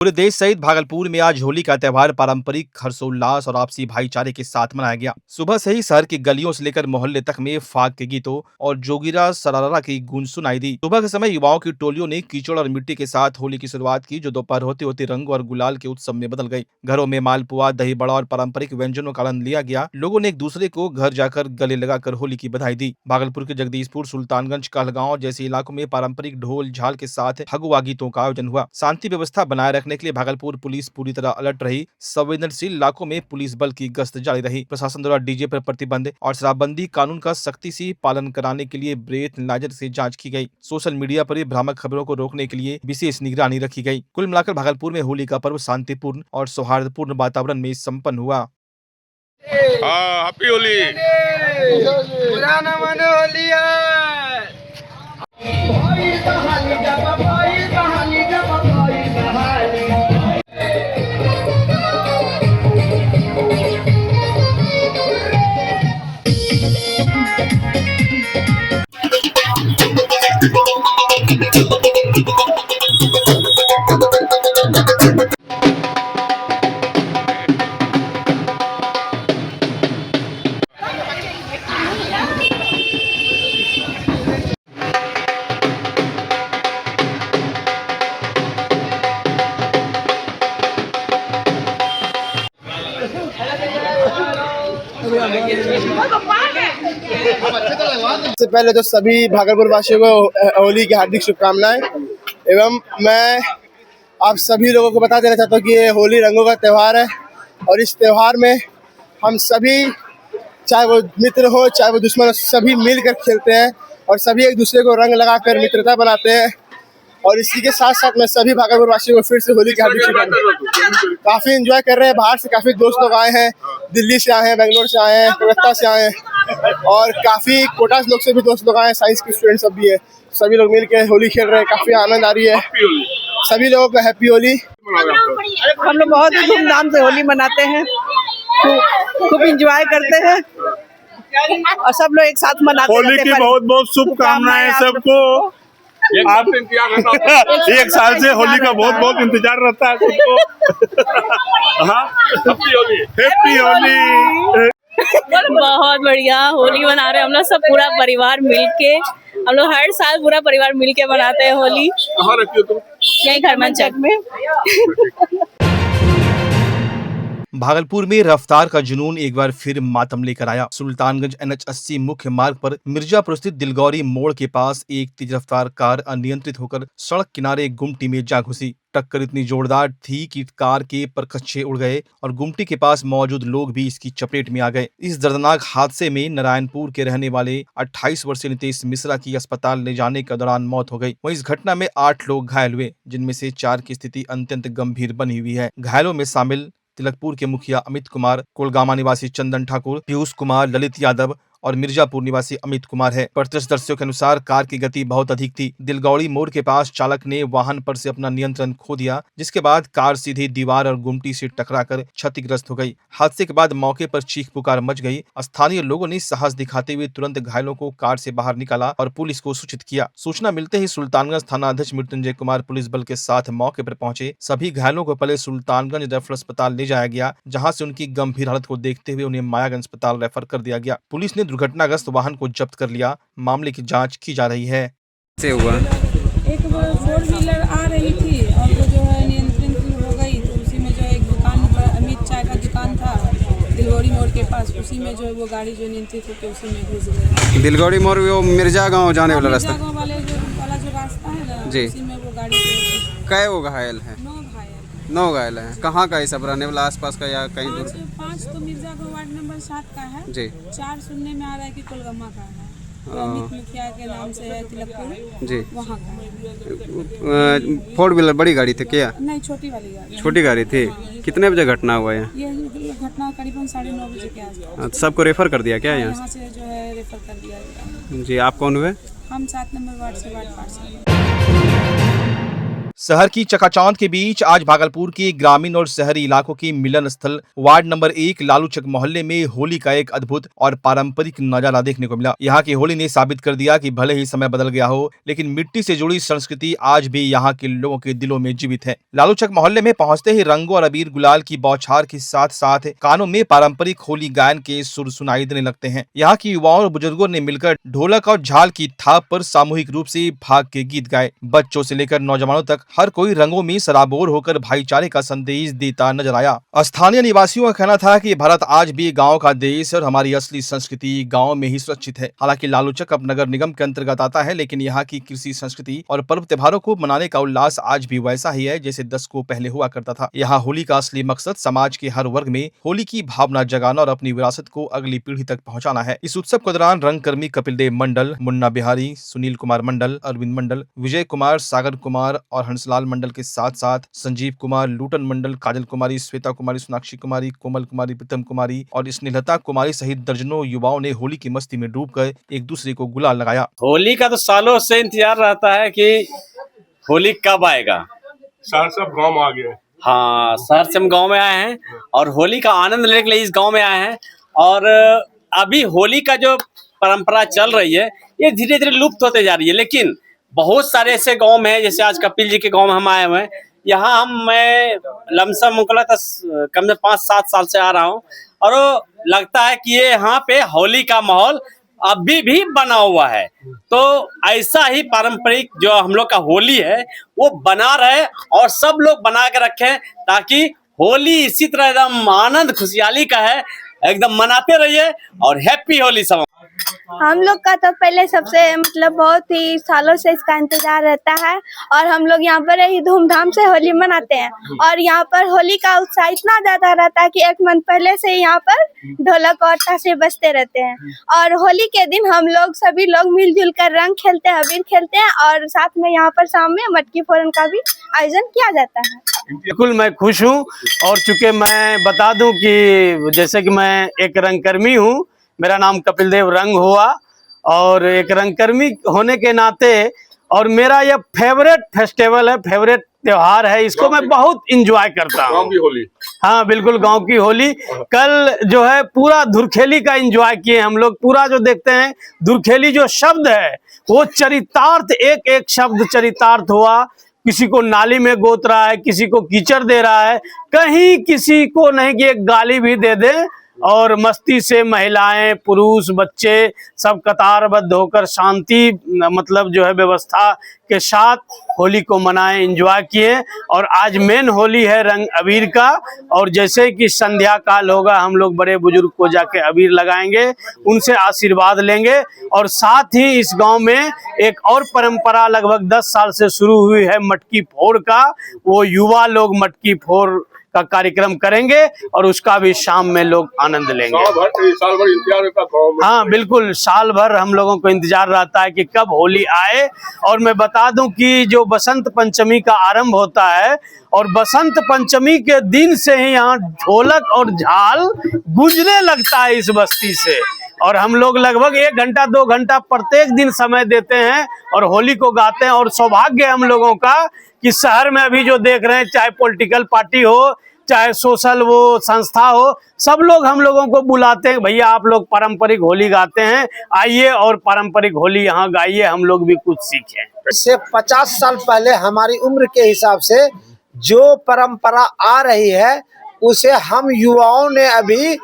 पूरे देश सहित भागलपुर में आज होली का त्यौहार पारंपरिक हर्षोल्लास और आपसी भाईचारे के साथ मनाया गया। सुबह से ही शहर की गलियों से लेकर मोहल्ले तक में फाग के गीतों और जोगिरा सरारा की गूंज सुनाई दी। सुबह के समय युवाओं की टोलियों ने कीचड़ और मिट्टी के साथ होली की शुरुआत की, जो दोपहर होते होते रंग और गुलाल के उत्सव में बदल गई। घरों में मालपुआ, दही बड़ा और पारंपरिक व्यंजनों का आनंद लिया गया। लोगों ने एक दूसरे को घर जाकर गले लगाकर होली की बधाई दी। भागलपुर के जगदीशपुर, सुल्तानगंज, कहलगांव जैसे इलाकों में पारंपरिक ढोल झाल के साथ फगुआ गीतों का आयोजन हुआ। शांति व्यवस्था बनाए रखने के लिए भागलपुर पुलिस पूरी तरह अलर्ट रही। संवेदनशील इलाकों में पुलिस बल की गश्त जारी रही। प्रशासन द्वारा डीजे पर प्रतिबंध और शराबबंदी कानून का सख्ती से पालन कराने के लिए ब्रेथ नाइजर से जांच की गई। सोशल मीडिया पर भी भ्रामक खबरों को रोकने के लिए विशेष निगरानी रखी गई। कुल मिलाकर भागलपुर में होली का पर्व शांतिपूर्ण और सौहार्दपूर्ण वातावरण में संपन्न हुआ। हैप्पी होली। पुराना मन होली सबसे पहले तो सभी भागलपुर वासियों को होली की हार्दिक शुभकामनाएं। एवं मैं आप सभी लोगों को बता देना चाहता हूँ कि ये होली रंगों का त्यौहार है और इस त्यौहार में हम सभी, चाहे वो मित्र हो चाहे वो दुश्मन हो, सभी मिलकर खेलते हैं और सभी एक दूसरे को रंग लगाकर मित्रता बनाते हैं। और इसी के साथ साथ मैं सभी भागलपुर वासियों को फिर से होली की हार्दिक शुभकामनाएं। काफ़ी एंजॉय कर रहे हैं। बाहर से काफ़ी दोस्त लोग आए हैं, दिल्ली से आए हैं, बेंगलोर से आए हैं, कोलकाता से आए हैं और काफ़ी कोटा लोग से भी दोस्त लोग आए हैं, साइंस के स्टूडेंट सब भी है। सभी लोग मिल के होली खेल रहे हैं, काफ़ी आनंद आ रही है। सभी लोगों को हैप्पी होली। हम लोग बहुत ही धूमधाम से होली मनाते हैं, खूब एंजॉय करते हैं और सब लोग एक साथ मनाते हैं। होली की बहुत बहुत शुभकामनाएं सबको। आप एक साल से होली का बहुत बहुत इंतजार रहता है सबको। हाँ, हैप्पी होली। बहुत बढ़िया होली मना रहे हैं हम लोग सब, पूरा परिवार मिलके। हम लोग हर साल पूरा परिवार मिलके मनाते हैं होली। कहाँ रहती हो तुम? यही खरमनचक में। भागलपुर में रफ्तार का जुनून एक बार फिर मातम लेकर आया। सुल्तानगंज NH80 मुख्य मार्ग पर मिर्जापुर स्थित दिलगौरी मोड़ के पास एक तेज रफ्तार कार अनियंत्रित होकर सड़क किनारे गुमटी में जा घुसी। टक्कर इतनी जोरदार थी कि कार के परखच्चे उड़ गए और गुमटी के पास मौजूद लोग भी इसकी चपेट में आ गए। इस दर्दनाक हादसे में नारायणपुर के रहने वाले 28 वर्षीय नितेश मिश्रा की अस्पताल ले जाने के दौरान मौत हो गई। वहीं इस घटना में 8 लोग घायल हुए, जिनमें से 4 की स्थिति अत्यंत गंभीर बनी हुई है। घायलों में शामिल तिलकपुर के मुखिया अमित कुमार, कोलगामा निवासी चंदन ठाकुर, पीयूष कुमार, ललित यादव और मिर्जापुर निवासी अमित कुमार है। प्रत्यक्षदर्शियों के अनुसार कार की गति बहुत अधिक थी। दिलगौड़ी मोड़ के पास चालक ने वाहन पर से अपना नियंत्रण खो दिया, जिसके बाद कार सीधी दीवार और गुमटी से टकराकर क्षतिग्रस्त हो गई। हादसे के बाद मौके पर चीख पुकार मच गई। स्थानीय लोगों ने साहस दिखाते हुए तुरंत घायलों को कार से बाहर निकाला और पुलिस को सूचित किया। सूचना मिलते ही सुल्तानगंज थाना अध्यक्ष मृत्युंजय कुमार पुलिस बल के साथ मौके पर पहुंचे। सभी घायलों को पहले सुल्तानगंज रेफरल अस्पताल ले जाया गया, जहाँ से उनकी गंभीर हालत को देखते हुए उन्हें मायागंज अस्पताल रेफर कर दिया गया। पुलिस ने दुर्घटनाग्रस्त वाहन को जब्त कर लिया। मामले की जांच की जा रही है। से हुआ एक 4 व्हीलर आ रही थी और वो जो है नियंत्रण हो गई, तो उसी में जो एक दुकान पर अमित चाय का दुकान था दिलगौड़ी मोड़ के पास, उसी में जो है वो गाड़ी जो नियंत्रित होकर उसी में घुस गई। दिलगौड़ी मोड़ वो मिर्जा गांव जाने वाला रास्ता वाला जो रास्ता है ना, जी, उसी में वो गाड़ी। कै वो घायल है? 9 घायल है। कहाँ का है सब, रहने वाला आसपास का या कहीं दूर? 5 तो मिर्जा गाँव वार्ड नंबर 7 का है जी। 4 सुनने में आ रहा है कि कोलगामा का है, अमित मुखिया के नाम से है, तिलकपुर जी, वहाँ का है। 4 व्हीलर बड़ी गाड़ी थी क्या? नहीं, छोटी वाली गाड़ी। छोटी गाड़ी थी। कितने बजे घटना हुआ है? ये घटना करीबन 9:30 बजे के आसपास। सबको रेफर कर दिया क्या यहाँ से जो है रेफर कर दिया गया। जी। आप कौन हुए? हम 7 नंबर वार्ड से वार्ड पार्षद। शहर की चकाचौंध के बीच आज भागलपुर के ग्रामीण और शहरी इलाकों के मिलन स्थल वार्ड नंबर 1 लालूचक मोहल्ले में होली का एक अद्भुत और पारंपरिक नजारा देखने को मिला। यहाँ की होली ने साबित कर दिया कि भले ही समय बदल गया हो, लेकिन मिट्टी से जुड़ी संस्कृति आज भी यहाँ के लोगों के दिलों में जीवित है। लालूचक मोहल्ले में पहुंचते ही रंगों और अबीर गुलाल की बौछार के साथ साथ कानों में पारंपरिक होली गायन के सुर सुनाई देने लगते हैं। यहाँ की युवाओं और बुजुर्गों ने मिलकर ढोलक और झाल की थाप पर सामूहिक रूप से भाग के गीत गाए। बच्चों से लेकर नौजवानों तक हर कोई रंगों में सराबोर होकर भाईचारे का संदेश देता नजर आया। स्थानीय निवासियों का कहना था कि भारत आज भी गांव का देश और हमारी असली संस्कृति गांव में ही सुरक्षित है। हालांकि लालूचक अब नगर निगम के अंतर्गत आता है, लेकिन यहाँ की कृषि संस्कृति और पर्व त्योहारों को मनाने का उल्लास आज भी वैसा ही है जैसे दशकों पहले हुआ करता था। यहाँ होली का असली मकसद समाज के हर वर्ग में होली की भावना जगाना और अपनी विरासत को अगली पीढ़ी तक पहुँचाना है। इस उत्सव के दौरान रंगकर्मी कपिल देव मंडल, मुन्ना बिहारी, सुनील कुमार मंडल, अरविंद मंडल, विजय कुमार, सागर कुमार और हंसलाल मंडल के साथ साथ संजीव कुमार, लूटन मंडल, काजल कुमारी, श्वेता कुमारी, सोनाक्षी कुमारी, कोमल कुमारी, प्रीतम कुमारी और स्नेहलता कुमारी सहित दर्जनों युवाओं ने होली की मस्ती में डूबकर एक दूसरे को गुलाल लगाया। होली का तो सालों से इंतजार रहता है कि होली कब आएगा। शहर से गाँव आ गए। हाँ, शहर से हम गांव में आए हैं और होली का आनंद लेने के लिए इस गांव में आए हैं। और अभी होली का जो परंपरा चल रही है ये धीरे धीरे लुप्त होते जा रही है, लेकिन बहुत सारे ऐसे गांव में है, जैसे आज कपिल जी के गांव में हम आए हुए हैं। यहाँ मैं लमसम मुकला कम से 5-7 साल से आ रहा हूँ और लगता है कि ये यहाँ पे होली का माहौल अभी भी बना हुआ है। तो ऐसा ही पारंपरिक जो हम लोग का होली है वो बना रहे और सब लोग बना के रखें, ताकि होली इसी तरह एकदम आनंद खुशहाली का है, एकदम मनाते रहिए और हैप्पी होली सब। हम लोग का तो पहले सबसे मतलब बहुत ही सालों से इसका इंतजार रहता है और हम लोग यहाँ पर ही धूमधाम से होली मनाते हैं। और यहाँ पर होली का उत्साह इतना ज्यादा रहता है कि एक मंथ पहले से यहाँ पर ढोलक और ताशे बजते रहते हैं। और होली के दिन हम लोग सभी लोग मिलजुल कर रंग खेलते हैं, अबीर खेलते हैं और साथ में यहाँ पर शाम में मटकी फोड़न का भी आयोजन किया जाता है। बिल्कुल मैं खुश हूँ। और चूंकि मैं बता दूं कि जैसे कि मैं एक रंगकर्मी हूँ, मेरा नाम कपिल देव रंग हुआ और एक रंगकर्मी होने के नाते और मेरा यह फेवरेट फेस्टिवल है, फेवरेट त्योहार है, इसको मैं बहुत इंजॉय करता हूँ। गाँव की होली। हाँ बिल्कुल, गांव की होली। कल जो है पूरा धुरखेली का एंजॉय किए हम लोग। पूरा जो देखते हैं धुरखेली जो शब्द है वो चरितार्थ, एक एक शब्द चरितार्थ हुआ। किसी को नाली में गोत रहा है, किसी को कीचड़ दे रहा है, कहीं किसी को नहीं कि एक गाली भी दे दे। और मस्ती से महिलाएं, पुरुष, बच्चे सब कतारबद्ध होकर शांति मतलब जो है व्यवस्था के साथ होली को मनाए, एंजॉय किए। और आज मेन होली है रंग अबीर का। और जैसे कि संध्या काल होगा हम लोग बड़े बुजुर्ग को जाके अबीर लगाएंगे, उनसे आशीर्वाद लेंगे। और साथ ही इस गांव में एक और परंपरा लगभग 10 साल से शुरू हुई है मटकी फोड़ का। वो युवा लोग मटकी फोड़ का कार्यक्रम करेंगे और उसका भी शाम में लोग आनंद लेंगे। साल भर इंतजार रहता है। हाँ बिल्कुल, साल भर हम लोगों को इंतजार रहता है कि कब होली आए। और मैं बता दूं कि जो बसंत पंचमी का आरंभ होता है और बसंत पंचमी के दिन से ही यहाँ ढोलक और झाल गूंजने लगता है इस बस्ती से। और हम लोग लगभग 1 घंटा 2 घंटा प्रत्येक दिन समय देते हैं और होली को गाते हैं। और सौभाग्य हम लोगों का कि शहर में अभी जो देख रहे हैं, चाहे पॉलिटिकल पार्टी हो, चाहे सोशल वो संस्था हो, सब लोग हम लोगों को बुलाते हैं, भैया आप लोग पारंपरिक होली गाते हैं, आइए और पारंपरिक होली यहाँ गाइए, हम लोग भी कुछ सीखें। इससे 50 साल पहले हमारी उम्र के हिसाब से जो परंपरा आ रही है उसे हम युवाओं ने अभी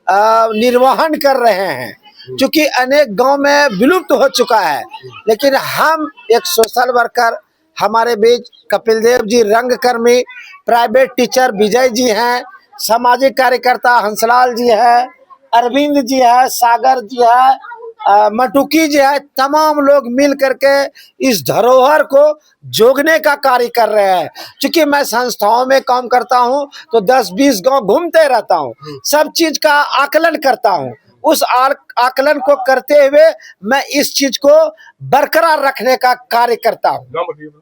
निर्वहन कर रहे हैं, क्योंकि अनेक गांव में विलुप्त हो चुका है। लेकिन हम एक सोशल वर्कर, हमारे बीच कपिल देव जी रंगकर्मी, प्राइवेट टीचर विजय जी हैं, सामाजिक कार्यकर्ता हंसलाल जी है, अरविंद जी है, सागर जी है, मटुकी जी है, तमाम लोग मिल करके इस धरोहर को जोगने का कार्य कर रहे हैं। क्योंकि मैं संस्थाओं में काम करता हूं तो 10-20 गांव घूमते रहता हूं, सब चीज का आकलन करता हूं। उस आकलन को करते हुए मैं इस चीज को बरकरार रखने का कार्य करता हूं।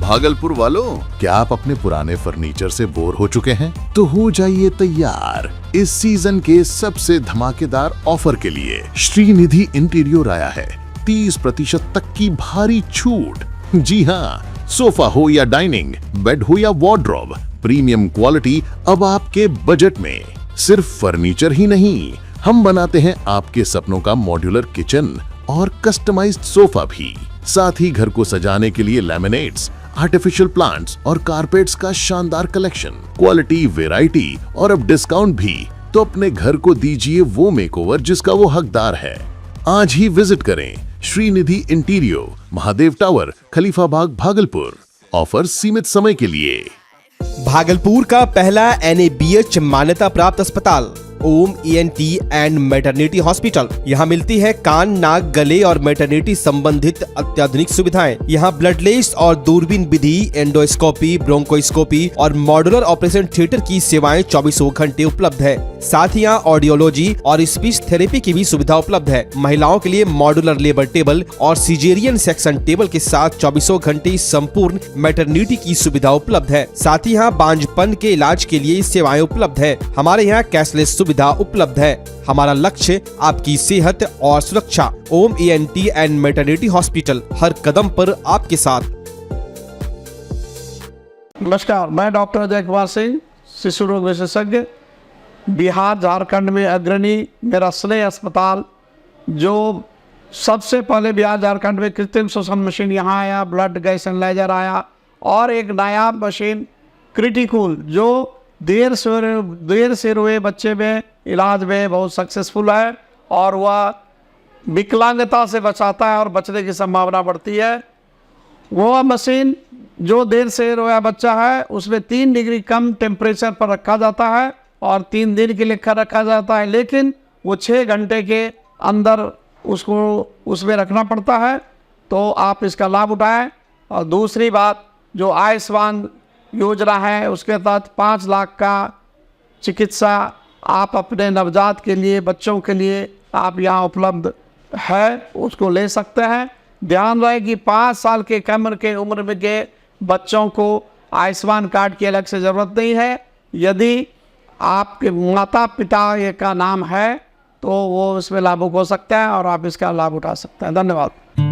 भागलपुर वालों, क्या आप अपने पुराने फर्नीचर से बोर हो चुके हैं? तो हो जाइए तैयार इस सीजन के सबसे धमाकेदार ऑफर के लिए। श्रीनिधि इंटीरियर आया है। 30% तक की भारी छूट। जी हाँ, सोफा हो या डाइनिंग, बेड हो या वार्डरोब, प्रीमियम क्वालिटी अब आपके बजट में। सिर्फ फर्नीचर ही नहीं, हम बनाते हैं आपके सपनों का मॉड्यूलर किचन और कस्टमाइज्ड सोफा भी। साथ ही घर को सजाने के लिए लैमिनेट्स, आर्टिफिशियल प्लांट्स और कारपेट्स का शानदार कलेक्शन, क्वालिटी, वैरायटी और अब डिस्काउंट भी। तो अपने घर को दीजिए वो मेकओवर जिसका वो हकदार है। आज ही विजिट करें श्रीनिधि इंटीरियो, महादेव टावर, खलीफा बाग, भागलपुर। ऑफर सीमित समय के लिए। भागलपुर का पहला NABH मान्यता प्राप्त अस्पताल ओम ENT एंड मैटरनिटी हॉस्पिटल। यहाँ मिलती है कान, नाक, गले और मैटरनिटी संबंधित अत्याधुनिक सुविधाएं। यहाँ ब्लडलेस और दूरबीन विधि, एंडोस्कोपी, ब्रोंकोस्कोपी और मॉड्यूलर ऑपरेशन थिएटर की सेवाएं 24 घंटे उपलब्ध है। साथ ही यहाँ ऑडियोलॉजी और स्पीच थेरेपी की भी सुविधा उपलब्ध है। महिलाओं के लिए मॉड्यूलर लेबर टेबल और सिजेरियन सेक्शन टेबल के साथ 24 घंटे संपूर्ण मैटरनिटी की सुविधा उपलब्ध है। साथ ही यहाँ बांझपन के इलाज के लिए सेवाएं उपलब्ध है। हमारे यहाँ कैशलेस सुविधा उपलब्ध है। हमारा लक्ष्य आपकी सेहत और सुरक्षा। ओम ENT एंड मैटरनिटी हॉस्पिटल, हर कदम पर आपके साथ। नमस्कार, मैं डॉक्टर अजय कुमार सिंह, शिशु रोग विशेषज्ञ, बिहार झारखंड में अग्रणी मेरा स्नेह अस्पताल, जो सबसे पहले बिहार झारखंड में कृत्रिम श्वसन मशीन यहाँ आया, ब्लड गैस एनालाइजर आया और एक नायाब मशीन क्रिटिकल जो देर से रोए बच्चे में इलाज में बहुत सक्सेसफुल है और वह विकलांगता से बचाता है और बचने की संभावना बढ़ती है। वह मशीन जो देर से रोया बच्चा है उसमें 3 डिग्री कम टेम्परेचर पर रखा जाता है और 3 दिन के लिए रखा जाता है, लेकिन वो 6 घंटे के अंदर उसको उसमें रखना पड़ता है। तो आप इसका लाभ उठाएं। और दूसरी बात, जो आयुष्मान योजना है उसके तहत 5 लाख का चिकित्सा आप अपने नवजात के लिए, बच्चों के लिए आप यहाँ उपलब्ध है, उसको ले सकते हैं। ध्यान रहे कि 5 साल के कम के उम्र में के बच्चों को आयुष्मान कार्ड की अलग से ज़रूरत नहीं है। यदि आपके माता पिता का नाम है तो वो इसमें लाभुक हो सकता है और आप इसका लाभ उठा सकते हैं। धन्यवाद।